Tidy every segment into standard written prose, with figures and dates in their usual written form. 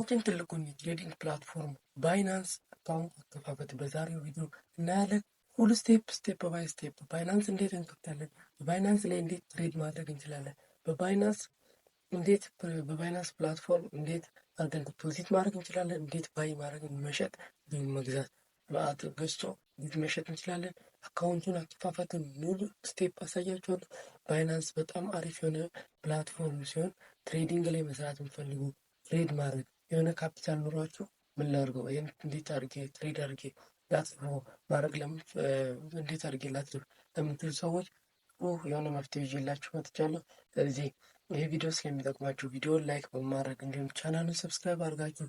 ትልቁን የትሬዲንግ ፕላትፎርም ባይናንስ አካውንት አከፋፈት በዛሬው ቪዲዮ እናያለን። ሁሉ ስቴፕ ባይ ስቴፕ ባይናንስ እንዴት እንከፍታለን፣ በባይናንስ ላይ እንዴት ትሬድ ማድረግ እንችላለን፣ በባይናንስ ፕላትፎርም እንዴት አድርገን ዲፖዚት ማድረግ እንችላለን፣ እንዴት ባይ ማድረግ መሸጥ መግዛት ገዝቶ እንዴት መሸጥ እንችላለን፣ አካውንቱን አከፋፈትን ሙሉ ስቴፕ አሳያችኋለሁ። ባይናንስ በጣም አሪፍ የሆነ ፕላትፎርም ሲሆን ትሬዲንግ ላይ መስራት የምፈልጉ ትሬድ ማድረግ የሆነ ካፒታል ኑሯችሁ ምን ላድርገው፣ ይህን እንዴት አድርጌ ትሬድ አድርጌ ላትርፎ ማድረግ እንዴት አድርጌ ላትርፍ ለምትሉ ሰዎች የሆነ መፍትሄ ይዤላችሁ መጥቻለሁ። ስለዚህ ይህ ቪዲዮ ስለሚጠቅማችሁ ቪዲዮን ላይክ በማድረግ እንዲሁም ቻናሉን ሰብስክራይብ አድርጋችሁ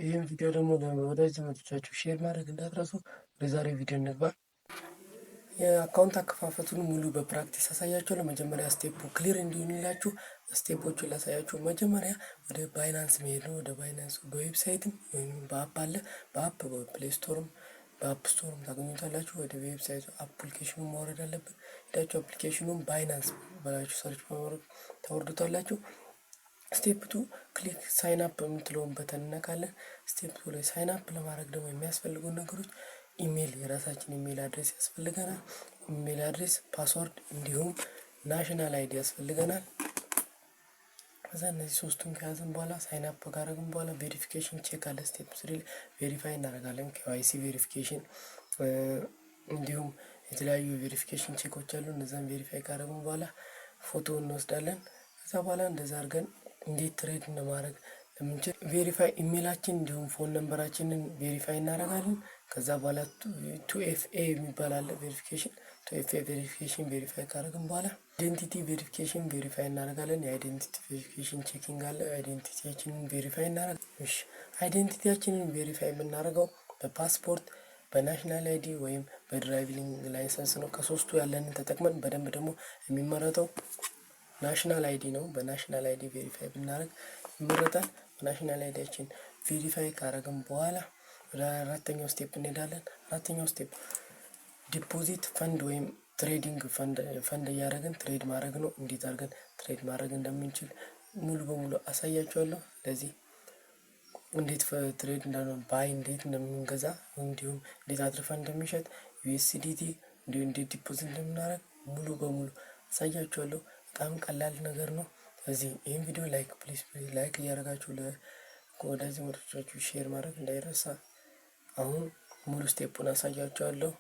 ይህን ቪዲዮ ደግሞ ወዳጅ ዘመዶቻችሁ ሼር ማድረግ እንዳትረሱ። ወደ ዛሬው ቪዲዮ እንግባ። የአካውንት አከፋፈቱን ሙሉ በፕራክቲስ አሳያችሁ። ለመጀመሪያ ስቴፑ ክሊር እንዲሆንላችሁ ስቴፖቹን ላሳያችሁ። መጀመሪያ ወደ ባይናንስ መሄድ ነው። ወደ ባይናንስ በዌብሳይትም ወይም በአፕ አለ። በአፕ በፕሌይ ስቶርም በአፕ ስቶርም ታገኙታላችሁ። ወደ ዌብሳይቱ አፕሊኬሽኑን ማውረድ አለብን። ሄዳችሁ አፕሊኬሽኑን ባይናንስ በላችሁ ሰርች በማድረግ ታወርዱታላችሁ። ስቴፕ ቱ ክሊክ ሳይን አፕ የምትለውን በተን እነካለን። ስቴፕ ቱ ላይ ሳይን አፕ ለማድረግ ደግሞ የሚያስፈልጉ ነገሮች ኢሜል፣ የራሳችን ኢሜል አድሬስ ያስፈልገናል። ኢሜል አድሬስ፣ ፓስወርድ እንዲሁም ናሽናል አይዲ ያስፈልገናል። ከዛ እነዚህ ሶስቱን ከያዝን በኋላ ሳይን አፕ ካደረግን በኋላ ቬሪፊኬሽን ቼክ አለ። ስቴፕ ስሪ ቬሪፋይ እናደርጋለን። ኬዋይሲ ቬሪፊኬሽን እንዲሁም የተለያዩ ቬሪፊኬሽን ቼኮች አሉ። እነዛን ቬሪፋይ ካደረግን በኋላ ፎቶ እንወስዳለን። ከዛ በኋላ እንደዛ አድርገን እንዴት ትሬድ እንደማድረግ ለምንችል ቬሪፋይ ኢሜላችን እንዲሁም ፎን ነምበራችንን ቬሪፋይ እናደርጋለን። ከዛ በኋላ 2FA የሚባል አለ ቬሪፊኬሽን። 2FA ቬሪፊኬሽን ቬሪፋይ ካደረግን በኋላ አይዴንቲቲ ቬሪፊኬሽን ቬሪፋይ እናደርጋለን። የአይዴንቲቲ ቬሪፊኬሽን ቼኪንግ አለ። አይዴንቲቲያችንን ቬሪፋይ እናደርጋለን። አይዴንቲቲያችንን ቬሪፋይ የምናደርገው በፓስፖርት፣ በናሽናል አይዲ ወይም በድራይቪንግ ላይሰንስ ነው። ከሶስቱ ያለንን ተጠቅመን በደንብ ደግሞ የሚመረጠው ናሽናል አይዲ ነው። በናሽናል አይዲ ቬሪፋይ ብናደርግ ይመረጣል። በናሽናል አይዲያችን ቬሪፋይ ካደረግን በኋላ ወደ አራተኛው ስቴፕ እንሄዳለን። አራተኛው ስቴፕ ዲፖዚት ፈንድ ወይም ትሬዲንግ ፈንድ እያደረግን ትሬድ ማድረግ ነው። እንዴት አድርገን ትሬድ ማድረግ እንደምንችል ሙሉ በሙሉ አሳያችኋለሁ። ስለዚህ እንዴት ትሬድ ባይ እንዴት እንደምንገዛ እንዲሁም እንዴት አትርፈን እንደሚሸጥ USDT እንዲሁም እንዴት ዲፖዚት እንደምናደርግ ሙሉ በሙሉ አሳያችኋለሁ። በጣም ቀላል ነገር ነው። ስለዚህ ይህን ቪዲዮ ፕሊዝ ላይክ እያደረጋችሁ ለወዳጅ ዘመዶቻችሁ ሼር ማድረግ እንዳይረሳ። አሁን ሙሉ ስቴፑን አሳያችኋለሁ።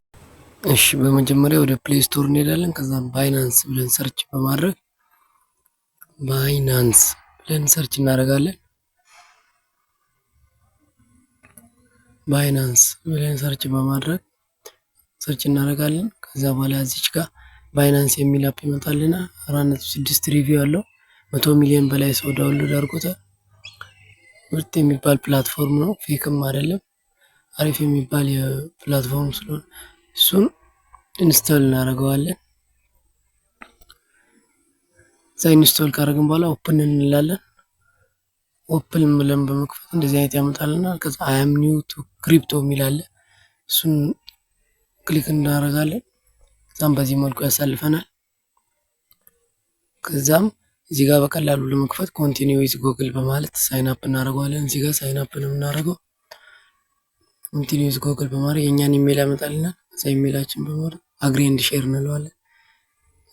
እሺ፣ በመጀመሪያ ወደ ፕሌይ ስቶር እንሄዳለን። ከዛም ባይናንስ ብለን ሰርች በማድረግ እናደርጋለን። ባይናንስ ብለን ሰርች በማድረግ እናደርጋለን። ከዛ በኋላ እዚች ጋር ባይናንስ የሚል አፕ ይመጣልና 4.6 ሪቪው አለው። 100 ሚሊዮን በላይ ሰው ዳውንሎድ አድርጎታል። ምርጥ የሚባል ፕላትፎርም ነው፣ ፌክም አይደለም። አሪፍ የሚባል የፕላትፎርም ስለሆነ እሱን ኢንስቶል እናደርገዋለን። እዛ ኢንስቶል ካደረግን በኋላ ኦፕን እንላለን። ኦፕን ብለን በመክፈት እንደዚህ አይነት ያመጣልናል። ከዛ አይ አም ኒው ቱ ክሪፕቶ የሚል አለ። እሱን ክሊክ እናደርጋለን። ከዛም በዚህ መልኩ ያሳልፈናል። ከዛም እዚህ ጋር በቀላሉ ለመክፈት ኮንቲኒው ዊዝ ጉግል በማለት ሳይን አፕ እናደርገዋለን። እዚህ ጋር ሳይን አፕ ነው የምናደርገው። ኮንቲኒው ዊዝ ጉግል በማድረግ የእኛን ኢሜል ያመጣልናል። እዛ ኢሜላችን በማድረግ አግሪ ኤንድ ሼር እንለዋለን።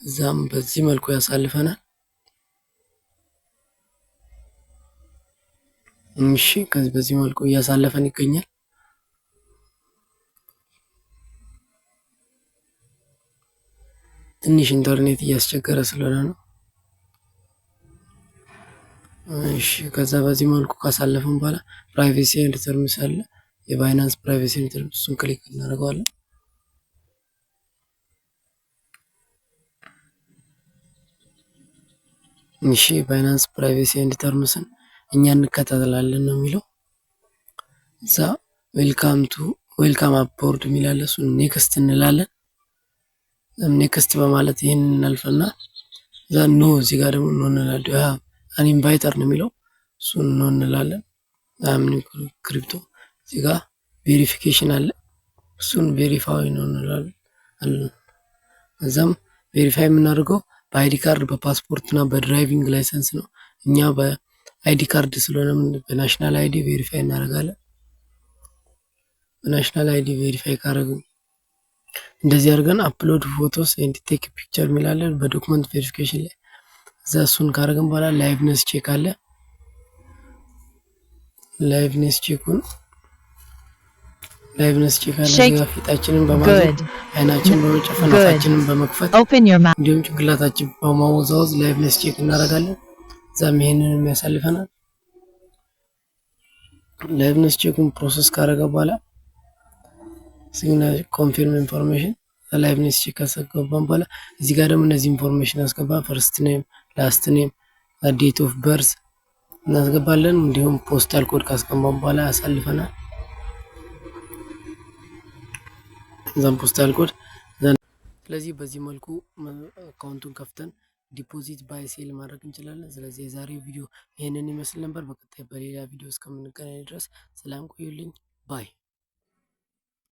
እዛም በዚህ መልኩ ያሳልፈናል። እሺ፣ ከዚህ በዚህ መልኩ እያሳለፈን ይገኛል። ትንሽ ኢንተርኔት እያስቸገረ ስለሆነ ነው። እሺ፣ ከዛ በዚህ መልኩ ካሳለፈን በኋላ ፕራይቬሲ ኤንድ ተርምስ አለ። የባይናንስ ፕራይቬሲ ኤንድ ተርምስ እሱን ክሊክ እናደርገዋለን። እሺ፣ ባይናንስ ፕራይቬሲ ኤንድ ተርምስን እኛ እንከታተላለን ነው የሚለው። እዛ ዌልካም አቦርድ የሚላለ እሱን ኔክስት እንላለን። ኔክስት በማለት ይህን እናልፈና እዛ ኖ እዚህ ጋር ደግሞ ኖ እንላለን። ኢንቫይተር ነው የሚለው እሱን ኖ እንላለን። ክሪፕቶ እዚህ ጋር ቬሪፊኬሽን አለ። እሱን ቬሪፋይ ነው እንላለን። እዛም ቬሪፋይ የምናደርገው በአይዲ ካርድ፣ በፓስፖርት እና በድራይቪንግ ላይሰንስ ነው። እኛ አይዲ ካርድ ስለሆነ በናሽናል አይዲ ቬሪፋይ እናደርጋለን። በናሽናል አይዲ ቬሪፋይ ካደረግን እንደዚህ አድርገን አፕሎድ ፎቶስ ኤንድ ቴክ ፒክቸር የሚላለን በዶክመንት ቬሪፊኬሽን ላይ እዛ እሱን ካደረግን በኋላ ላይቭነስ ቼክ አለ። ላይቭነስ ቼክ አለ እዚጋ ፊታችንን በማዞር አይናችንን በመጨፈን አፋችንን በመክፈት እንዲሁም ጭንቅላታችን በማወዛወዝ ላይቭነስ ቼክ እናደርጋለን። እዛም ይሄንን ያሳልፈናል። ላይቭነስ ቼኩን ፕሮሰስ ካደረገ በኋላ ሲግናል ኮንፊርም ኢንፎርሜሽን ላይቭነስ ቼክ ካስገባን በኋላ እዚህ ጋር ደግሞ እነዚህ ኢንፎርሜሽን አስገባ ፈርስት ኔም፣ ላስት ኔም፣ ዴት ኦፍ በርዝ እናስገባለን። እንዲሁም ፖስታል ኮድ ካስገባን በኋላ ያሳልፈናል። እዛም ፖስታል ኮድ ስለዚህ በዚህ መልኩ አካውንቱን ከፍተን ዲፖዚት ባይ ሴል ማድረግ እንችላለን። ስለዚህ የዛሬው ቪዲዮ ይሄንን ይመስል ነበር። በቀጣይ በሌላ ቪዲዮ እስከምንገናኝ ድረስ ሰላም ቆዩልኝ ባይ